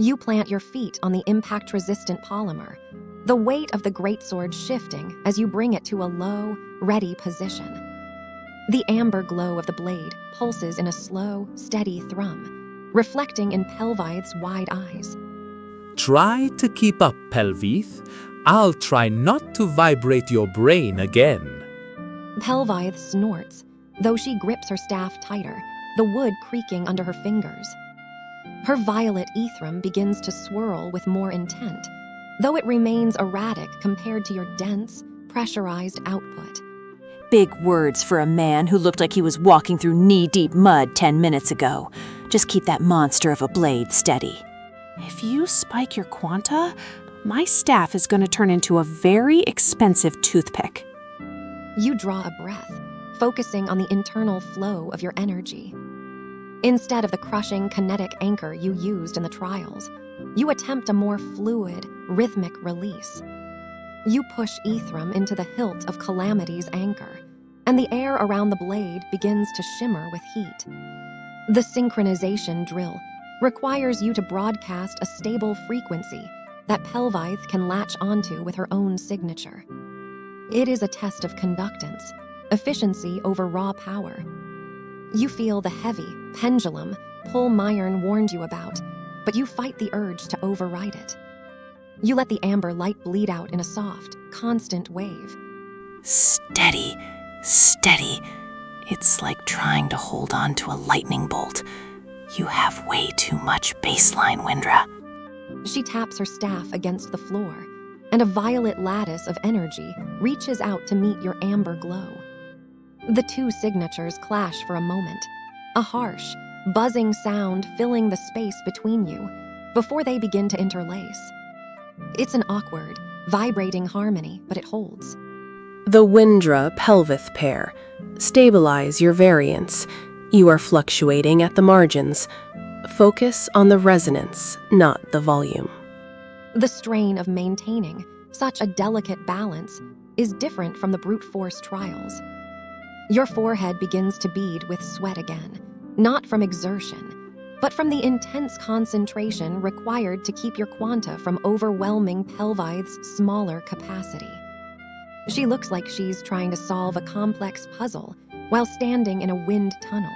You plant your feet on the impact-resistant polymer, the weight of the greatsword shifting as you bring it to a low, ready position. The amber glow of the blade pulses in a slow, steady thrum, reflecting in Pelvith's wide eyes. Try to keep up, Pelvith. I'll try not to vibrate your brain again. Pelvith snorts, though she grips her staff tighter, the wood creaking under her fingers. Her violet ETHERIUM begins to swirl with more intent, though it remains erratic compared to your dense, pressurized output. Big words for a man who looked like he was walking through knee-deep mud 10 minutes ago. Just keep that monster of a blade steady. If you spike your quanta, my staff is going to turn into a very expensive toothpick. You draw a breath, focusing on the internal flow of your energy. Instead of the crushing kinetic anchor you used in the trials, you attempt a more fluid, rhythmic release. You push ETHERIUM into the hilt of Calamity's anchor, and the air around the blade begins to shimmer with heat. The synchronization drill requires you to broadcast a stable frequency that Pelvith can latch onto with her own signature. It is a test of conductance, efficiency over raw power. You feel the heavy pendulum pull Myron warned you about, but you fight the urge to override it. You let the amber light bleed out in a soft, constant wave. Steady, steady. It's like trying to hold on to a lightning bolt. You have way too much baseline, Wyndra. She taps her staff against the floor, and a violet lattice of energy reaches out to meet your amber glow. The two signatures clash for a moment, a harsh, buzzing sound filling the space between you before they begin to interlace. It's an awkward, vibrating harmony, but it holds. The Wyndra-Pelvith pair. Stabilize your variance. You are fluctuating at the margins. Focus on the resonance, not the volume. The strain of maintaining such a delicate balance is different from the brute force trials. Your forehead begins to bead with sweat again, not from exertion, but from the intense concentration required to keep your quanta from overwhelming Pelvith's smaller capacity. She looks like she's trying to solve a complex puzzle while standing in a wind tunnel.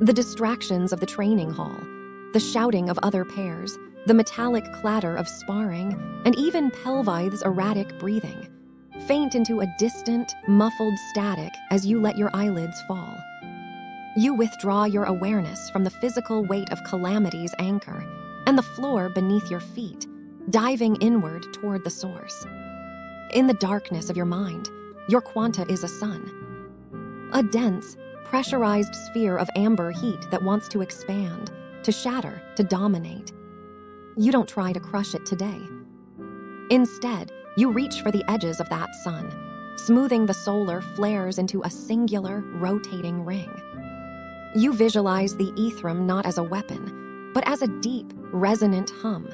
The distractions of the training hall, the shouting of other pairs, the metallic clatter of sparring, and even Pelvith's erratic breathing faint into a distant, muffled static as you let your eyelids fall. You withdraw your awareness from the physical weight of Calamity's anchor and the floor beneath your feet, diving inward toward the source. In the darkness of your mind, your quanta is a sun. A dense, pressurized sphere of amber heat that wants to expand, to shatter, to dominate. You don't try to crush it today. Instead, you reach for the edges of that sun, smoothing the solar flares into a singular, rotating ring. You visualize the ETHERIUM not as a weapon, but as a deep, resonant hum,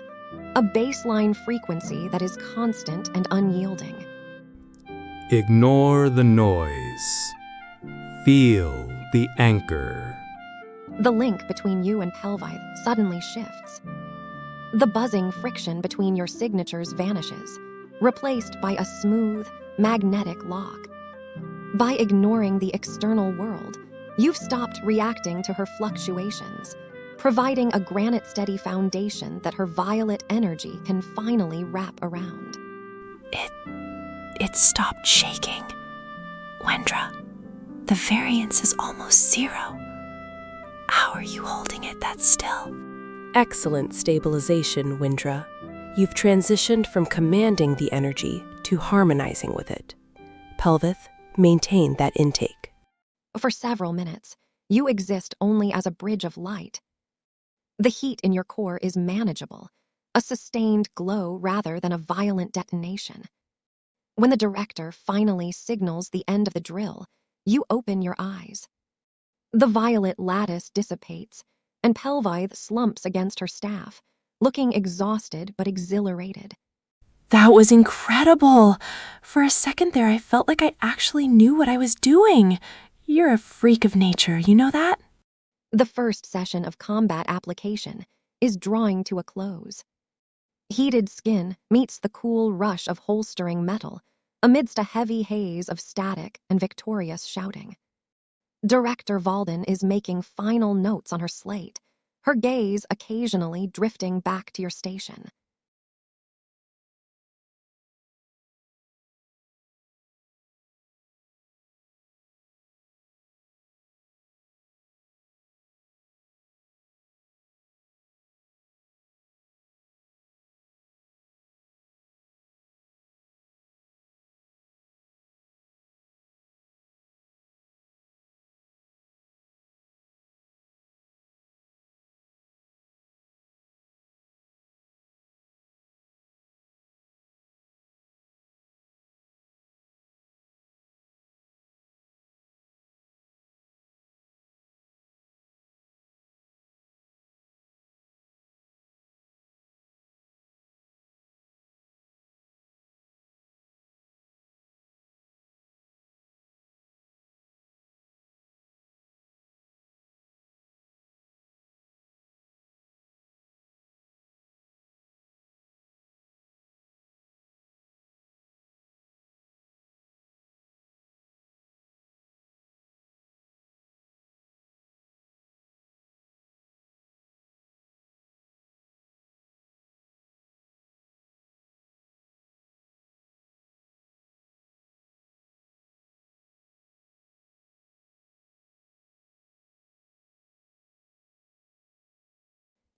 a baseline frequency that is constant and unyielding. Ignore the noise. Feel the anchor. The link between you and Pelvith suddenly shifts. The buzzing friction between your signatures vanishes, replaced by a smooth, magnetic lock. By ignoring the external world, you've stopped reacting to her fluctuations, providing a granite-steady foundation that her violet energy can finally wrap around. It stopped shaking. Wyndra, the variance is almost zero. How are you holding it that still? Excellent stabilization, Wyndra. You've transitioned from commanding the energy to harmonizing with it. Pelvith, maintain that intake. For several minutes, You exist only as a bridge of light. The heat in your core is manageable, a sustained glow rather than a violent detonation. When the director finally signals the end of the drill, you open your eyes. The violet lattice dissipates, and Pelvithe slumps against her staff, looking exhausted but exhilarated. That was incredible. For a second there, I felt like I actually knew what I was doing. You're a freak of nature, you know that? The first session of combat application is drawing to a close. Heated skin meets the cool rush of holstering metal amidst a heavy haze of static and victorious shouting. Director Valden is making final notes on her slate, her gaze occasionally drifting back to your station.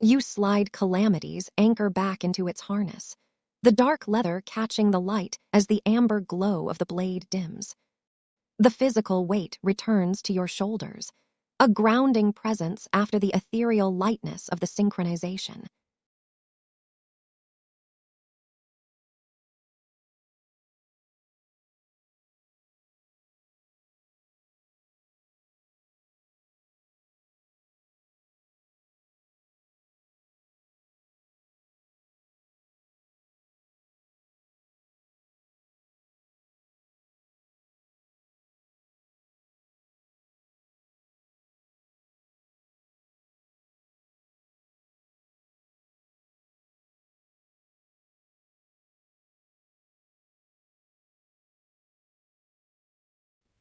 You slide Calamity's anchor back into its harness, the dark leather catching the light as the amber glow of the blade dims. The physical weight returns to your shoulders, a grounding presence after the ethereal lightness of the synchronization.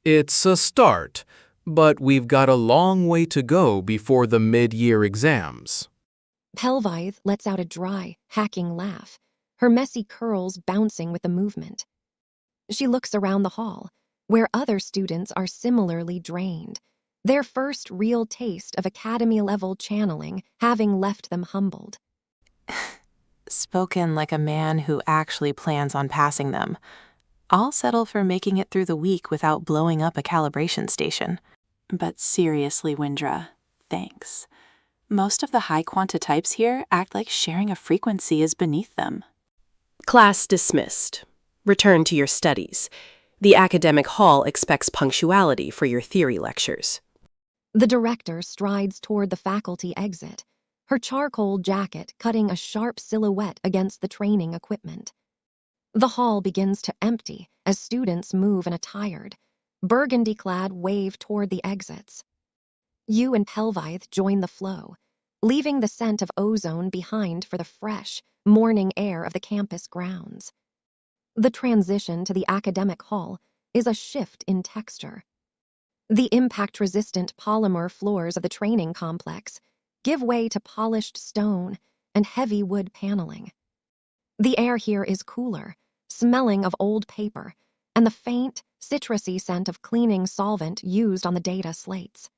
It's a start, but we've got a long way to go before the mid-year exams. Pelvithe lets out a dry, hacking laugh, her messy curls bouncing with the movement. She looks around the hall, where other students are similarly drained, their first real taste of academy-level channeling having left them humbled. Spoken like a man who actually plans on passing them. I'll settle for making it through the week without blowing up a calibration station. But seriously, Wyndra, thanks. Most of the high quanta types here act like sharing a frequency is beneath them. Class dismissed. Return to your studies. The academic hall expects punctuality for your theory lectures. The director strides toward the faculty exit, her charcoal jacket cutting a sharp silhouette against the training equipment. The hall begins to empty as students move in a tired, burgundy-clad wave toward the exits. You and Pelvithe join the flow, leaving the scent of ozone behind for the fresh, morning air of the campus grounds. The transition to the academic hall is a shift in texture. The impact-resistant polymer floors of the training complex give way to polished stone and heavy wood paneling. The air here is cooler, smelling of old paper, and the faint, citrusy scent of cleaning solvent used on the data slates.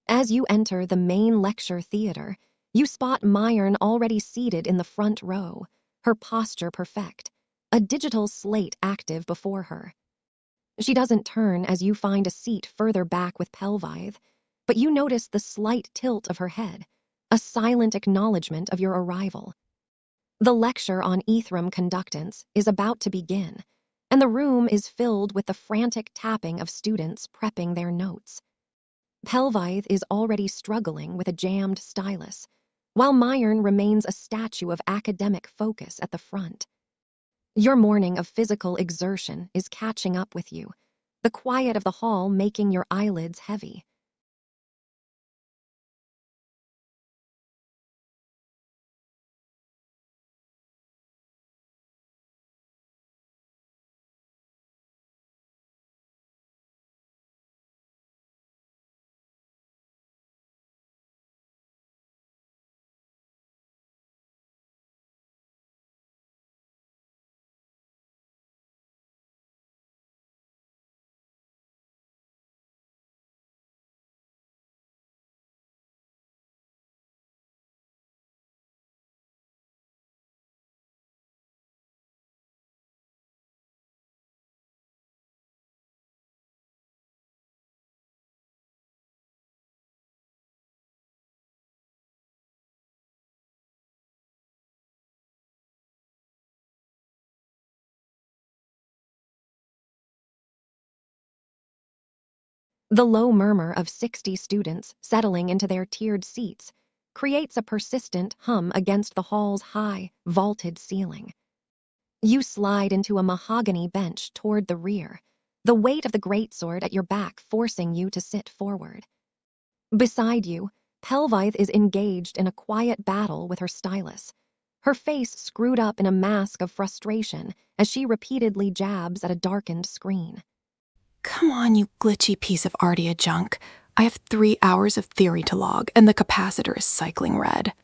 As you enter the main lecture theater, you spot Myron already seated in the front row, her posture perfect, a digital slate active before her. She doesn't turn as you find a seat further back with Pelvithe, but you notice the slight tilt of her head, a silent acknowledgement of your arrival. The lecture on ETHERIUM conductance is about to begin, and the room is filled with the frantic tapping of students prepping their notes. Pelvithe is already struggling with a jammed stylus, while Myron remains a statue of academic focus at the front. Your morning of physical exertion is catching up with you, the quiet of the hall making your eyelids heavy. The low murmur of 60 students settling into their tiered seats creates a persistent hum against the hall's high, vaulted ceiling. You slide into a mahogany bench toward the rear, the weight of the greatsword at your back forcing you to sit forward. Beside you, Pelvithe is engaged in a quiet battle with her stylus, her face screwed up in a mask of frustration as she repeatedly jabs at a darkened screen. Come on, you glitchy piece of Ardia junk. I have 3 hours of theory to log, and the capacitor is cycling red.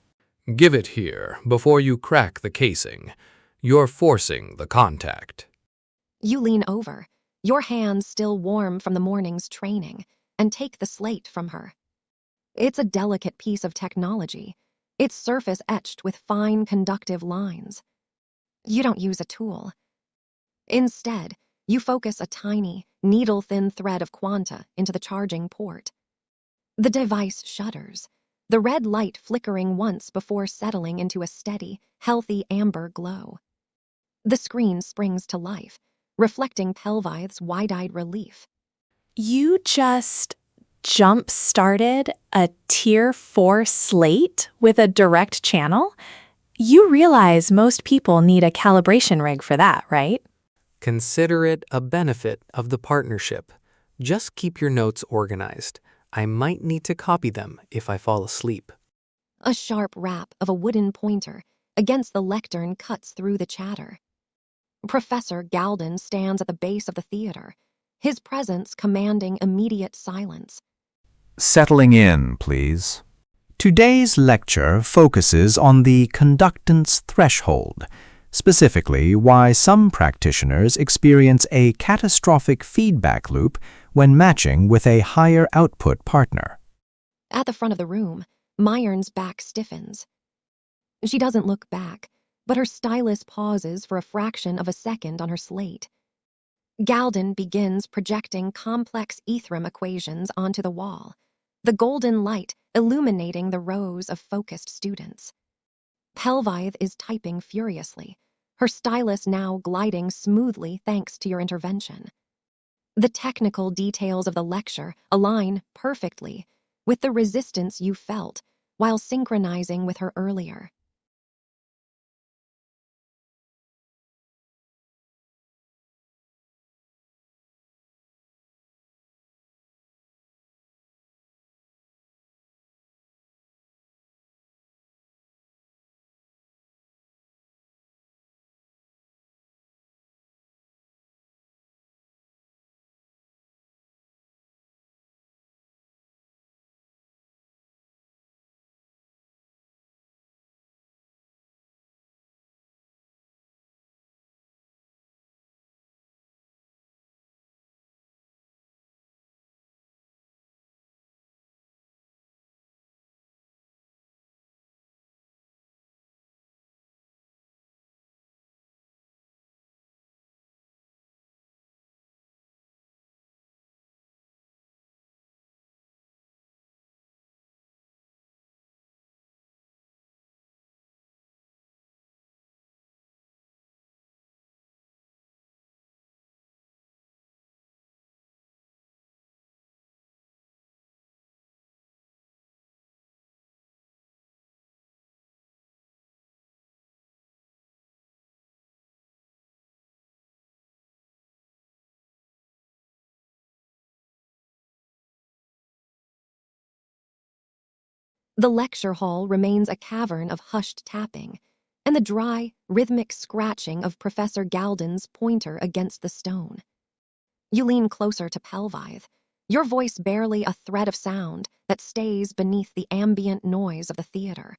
Give it here before you crack the casing. You're forcing the contact. You lean over, your hands still warm from the morning's training, and take the slate from her. It's a delicate piece of technology, its surface etched with fine conductive lines. You don't use a tool. Instead, you focus a tiny, needle-thin thread of quanta into the charging port. The device shudders, the red light flickering once before settling into a steady, healthy amber glow. The screen springs to life, reflecting Pelvithe's wide-eyed relief. You just jump-started a Tier 4 slate with a direct channel? You realize most people need a calibration rig for that, right? Consider it a benefit of the partnership. Just keep your notes organized. I might need to copy them if I fall asleep. A sharp rap of a wooden pointer against the lectern cuts through the chatter. Professor Galden stands at the base of the theater, his presence commanding immediate silence. Settling in, please. Today's lecture focuses on the conductance threshold, specifically why some practitioners experience a catastrophic feedback loop when matching with a higher output partner. At the front of the room, Myron's back stiffens. She doesn't look back, but her stylus pauses for a fraction of a second on her slate. Galden begins projecting complex ETHERIUM equations onto the wall, the golden light illuminating the rows of focused students. Pelvithe is typing furiously, her stylus now gliding smoothly thanks to your intervention. The technical details of the lecture align perfectly with the resistance you felt while synchronizing with her earlier. The lecture hall remains a cavern of hushed tapping, and the dry, rhythmic scratching of Professor Galden's pointer against the stone. You lean closer to Pelvithe, your voice barely a thread of sound that stays beneath the ambient noise of the theater.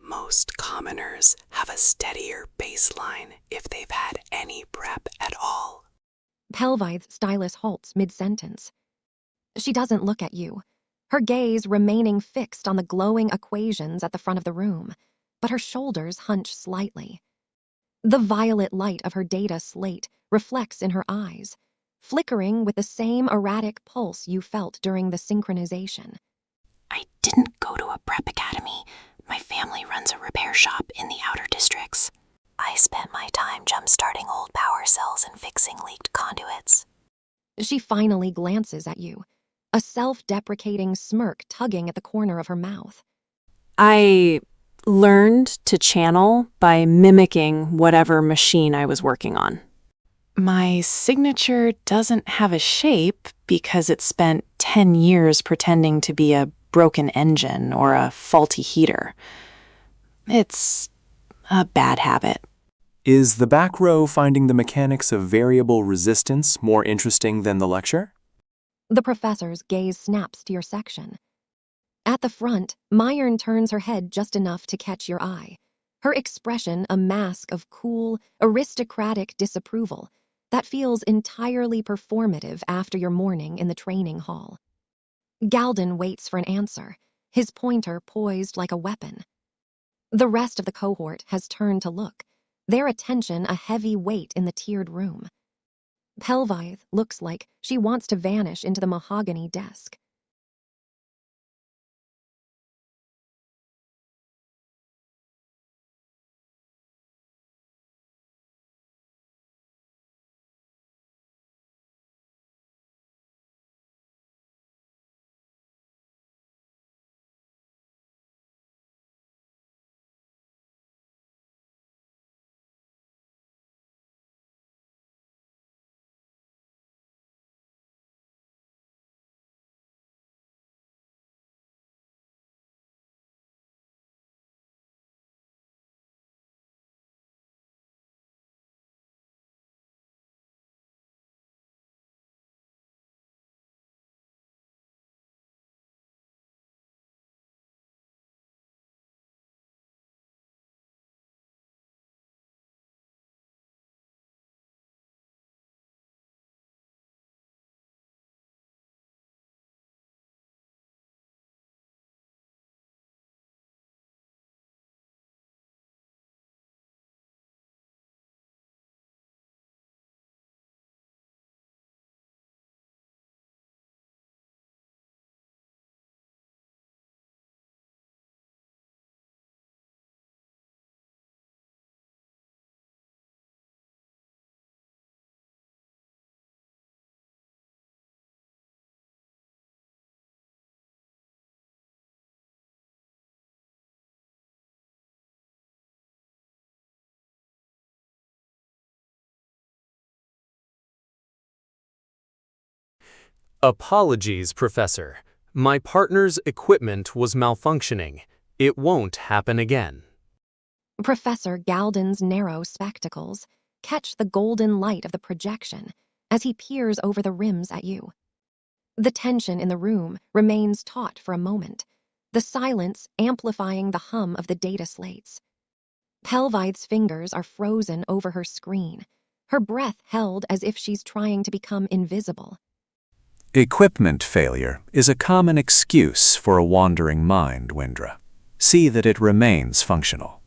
Most commoners have a steadier baseline if they've had any prep at all. Pelvithe's stylus halts mid-sentence. She doesn't look at you, her gaze remaining fixed on the glowing equations at the front of the room, but her shoulders hunch slightly. The violet light of her data slate reflects in her eyes, flickering with the same erratic pulse you felt during the synchronization. I didn't go to a prep academy. My family runs a repair shop in the outer districts. I spent my time jump-starting old power cells and fixing leaked conduits. She finally glances at you, a self-deprecating smirk tugging at the corner of her mouth. I learned to channel by mimicking whatever machine I was working on. My signature doesn't have a shape because it spent 10 years pretending to be a broken engine or a faulty heater. It's a bad habit. Is the back row finding the mechanics of variable resistance more interesting than the lecture? The professor's gaze snaps to your section. At the front, Myron turns her head just enough to catch your eye, her expression a mask of cool, aristocratic disapproval that feels entirely performative after your morning in the training hall. Galden waits for an answer, his pointer poised like a weapon. The rest of the cohort has turned to look, their attention a heavy weight in the tiered room. Pelvithe looks like she wants to vanish into the mahogany desk. Apologies, Professor. My partner's equipment was malfunctioning. It won't happen again. Professor Galden's narrow spectacles catch the golden light of the projection as he peers over the rims at you. The tension in the room remains taut for a moment, the silence amplifying the hum of the data slates. Pelvithe's fingers are frozen over her screen, her breath held as if she's trying to become invisible. Equipment failure is a common excuse for a wandering mind, Wyndra. See that it remains functional.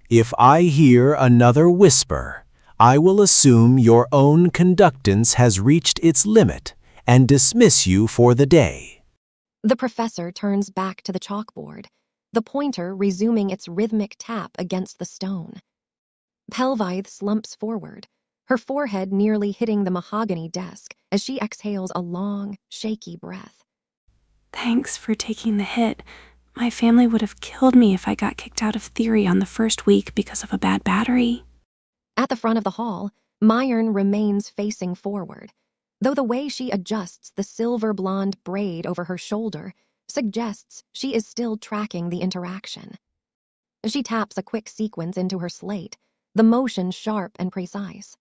If I hear another whisper, I will assume your own conductance has reached its limit and dismiss you for the day. The professor turns back to the chalkboard, the pointer resuming its rhythmic tap against the stone. Pelvithe slumps forward, her forehead nearly hitting the mahogany desk as she exhales a long, shaky breath. Thanks for taking the hit. My family would have killed me if I got kicked out of theory on the first week because of a bad battery. At the front of the hall, Myron remains facing forward, though the way she adjusts the silver blonde braid over her shoulder suggests she is still tracking the interaction. She taps a quick sequence into her slate, the motion sharp and precise.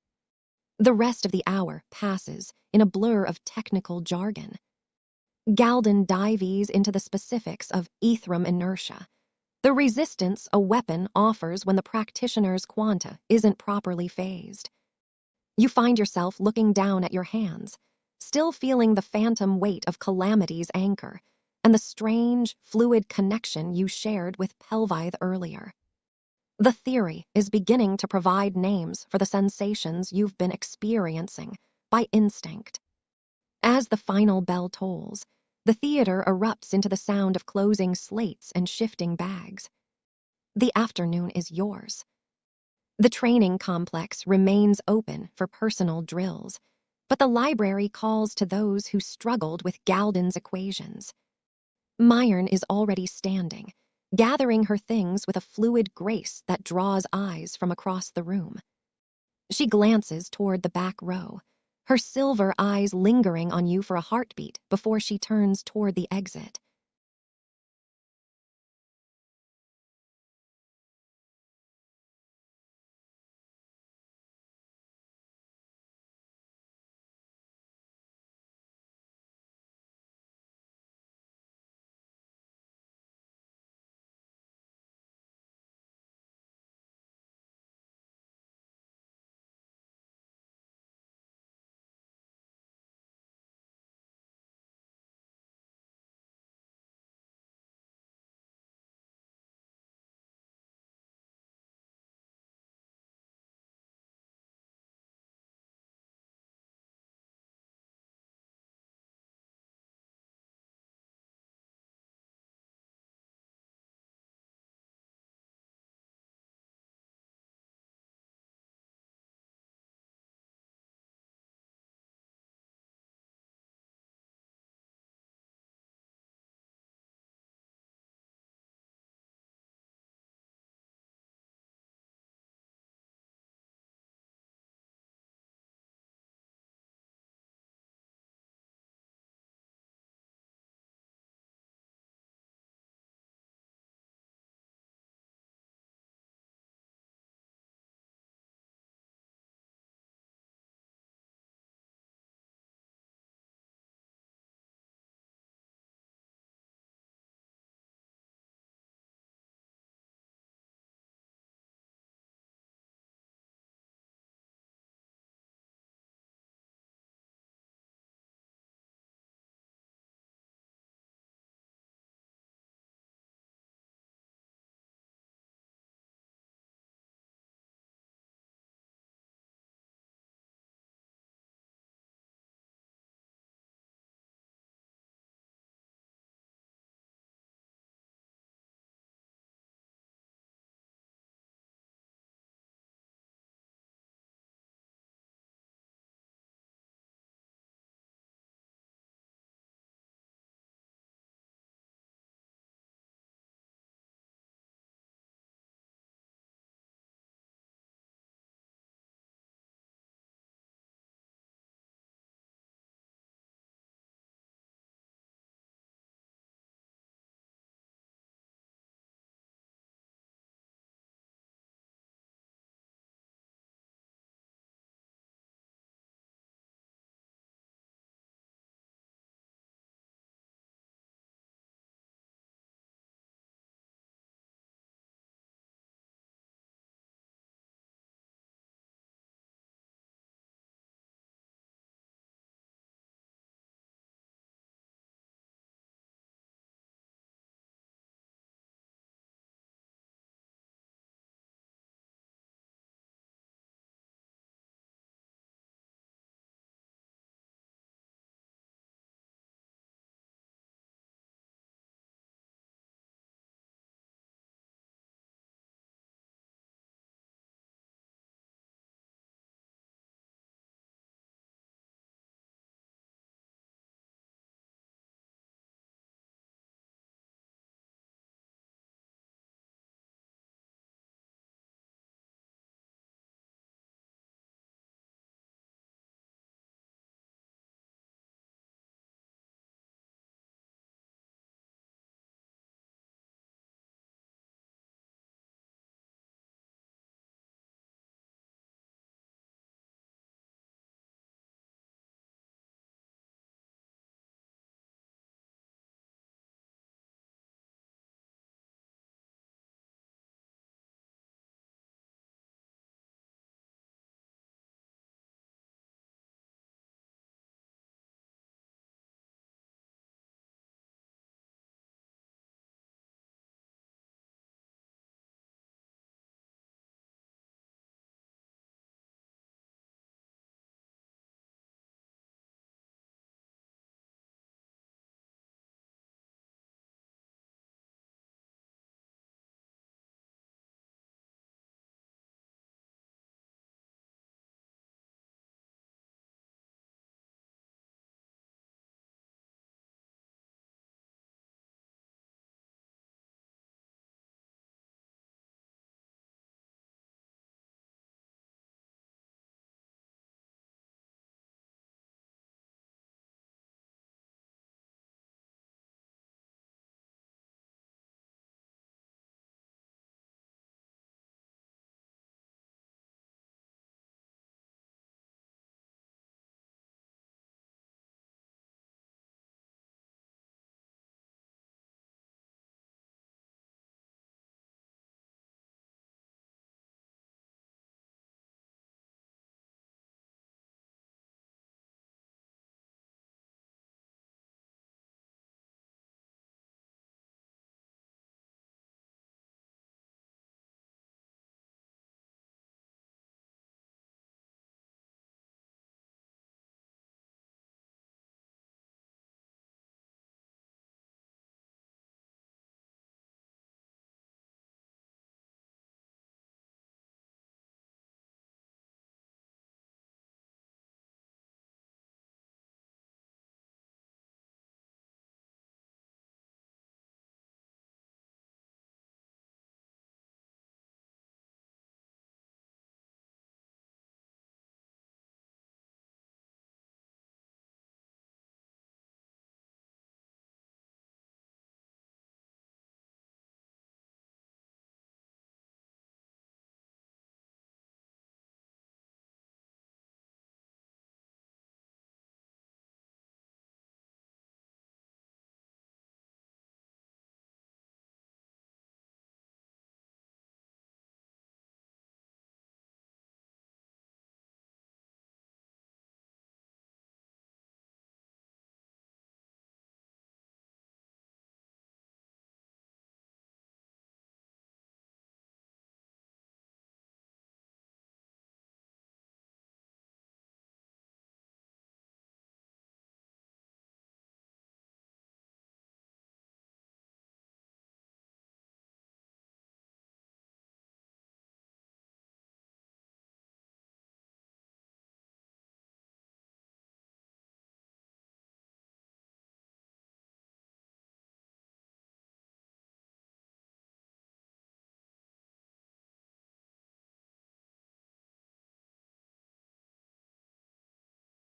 The rest of the hour passes in a blur of technical jargon. Galden dives into the specifics of ETHERIUM inertia, the resistance a weapon offers when the practitioner's quanta isn't properly phased. You find yourself looking down at your hands, still feeling the phantom weight of Calamity's anchor and the strange, fluid connection you shared with Pelvithe earlier. The theory is beginning to provide names for the sensations you've been experiencing by instinct. As the final bell tolls, the theater erupts into the sound of closing slates and shifting bags. The afternoon is yours. The training complex remains open for personal drills, but the library calls to those who struggled with Galden's equations. Myron is already standing, gathering her things with a fluid grace that draws eyes from across the room. She glances toward the back row, her silver eyes lingering on you for a heartbeat before she turns toward the exit.